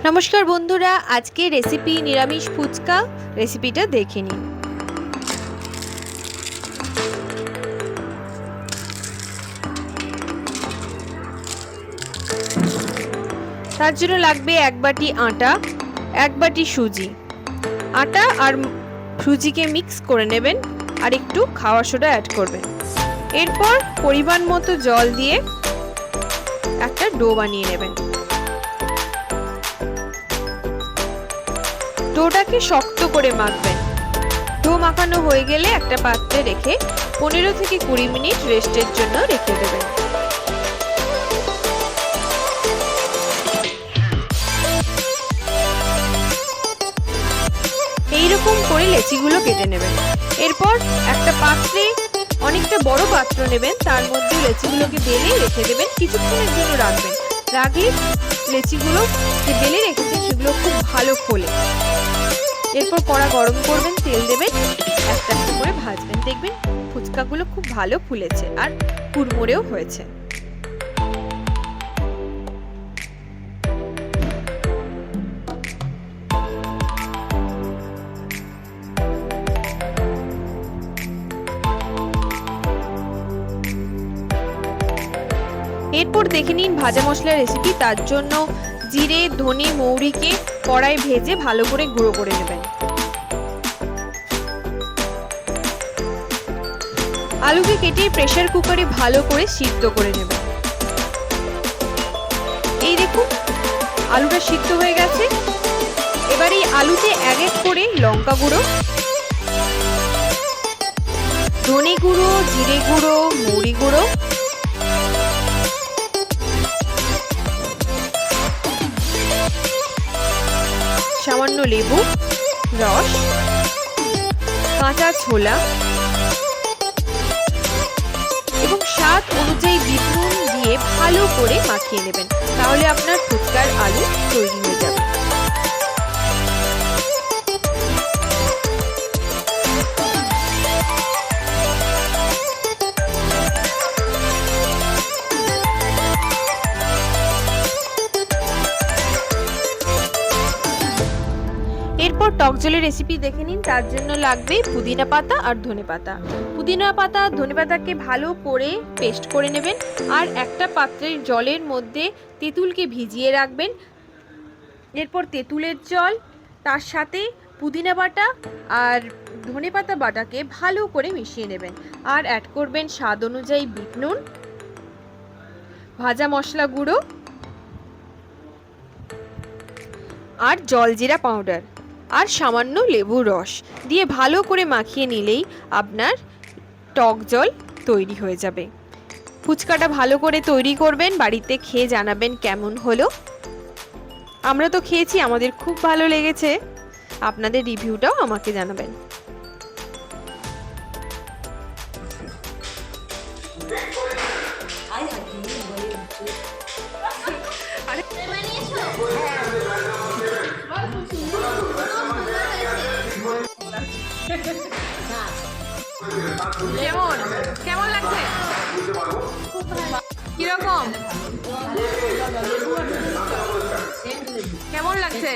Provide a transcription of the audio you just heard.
নমস্কার বন্ধুরা, আজকে রেসিপি নিরামিষ ফুচকা রেসিপিটা দেখে নিন। তার জন্য লাগবে এক বাটি আটা, এক বাটি সুজি। আটা আর সুজিকে মিক্স করে নেবেন আর একটু খাওয়া সোডা অ্যাড করবেন। এরপর পরিমাণ মতো জল দিয়ে একটা ডো বানিয়ে নেবেন। ডোটাকে শক্ত করে মাখবেন। ডো মাখানো হয়ে গেলে একটা পাত্রে রেখে 15 থেকে 20 মিনিট রেস্টের জন্য রেখে দেবেন। এইরকম করে লেচিগুলো কেটে নেবেন। এরপর একটা পাত্রে, অনেকটা বড় পাত্র নেবেন, তার মধ্যে লেচিগুলোকে বেলে রেখে দেবেন। কিছুক্ষণের জন্য রাখবেন। রাখলে লেচিগুলো যে বেলে রেখেছেন সেগুলো খুব ভালো ফোলে। এরপর কড়া গরম করবেন, তেল দেবেন, একটা একটা করে ভাজবেন। দেখবেন ফুচকাগুলো খুব ভালো ফুলেছে আর কুড়মুড়েও হয়েছে। এরপর দেখে নিন ভাজা মশলার রেসিপি। তার জন্য জিরে, ধনে, মৌরিকে কড়াই ভেজে ভালো করে গুঁড়ো করে নেবেন। আলুকে কেটে প্রেসার কুকারে ভালো করে সিদ্ধ করে নেবেন। এই দেখুন আলুটা সিদ্ধ হয়ে গেছে। এবার এই আলুতে এক এক করে লঙ্কা গুঁড়ো, ধনে গুঁড়ো, জিরে গুঁড়ো, মৌরি গুঁড়ো, সামান্য লেবু রস, কাঁচা ছোলা এবং স্বাদ অনুযায়ী বিট নুন দিয়ে ভালো করে মাখিয়ে নেবেন। তাহলে আপনার ফুচকার আলু তৈরি হয়ে যাবে। এরপর টক জলের রেসিপি দেখে নিন। তার জন্য লাগবে পুদিনা পাতা আর ধনে পাতা। পুদিনা পাতা আর ধনে পাতাকে ভালো করে পেস্ট করে নেবেন আর একটা পাত্রের জলের মধ্যে তেঁতুলকে ভিজিয়ে রাখবেন। এরপর তেঁতুলের জল, তার সাথে পুদিনা বাটা আর ধনে পাতা বাটাকে ভালো করে মিশিয়ে নেবেন আর অ্যাড করবেন স্বাদ অনুযায়ী বিট নুন, ভাজা মশলা গুঁড়ো আর জলজিরা পাউডার আর সামান্য লেবুর রস দিয়ে ভালো করে মাখিয়ে নিলেই আপনার টক জল তৈরি হয়ে যাবে। ফুচকাটা ভালো করে তৈরি করবেন, বাড়িতে খেয়ে জানাবেন কেমন হলো। আমরা তো খেয়েছি, আমাদের খুব ভালো লেগেছে। আপনাদের রিভিউটাও আমাকে জানাবেন। কেমন কেমন লাগছে? কিরকম কেমন লাগছে?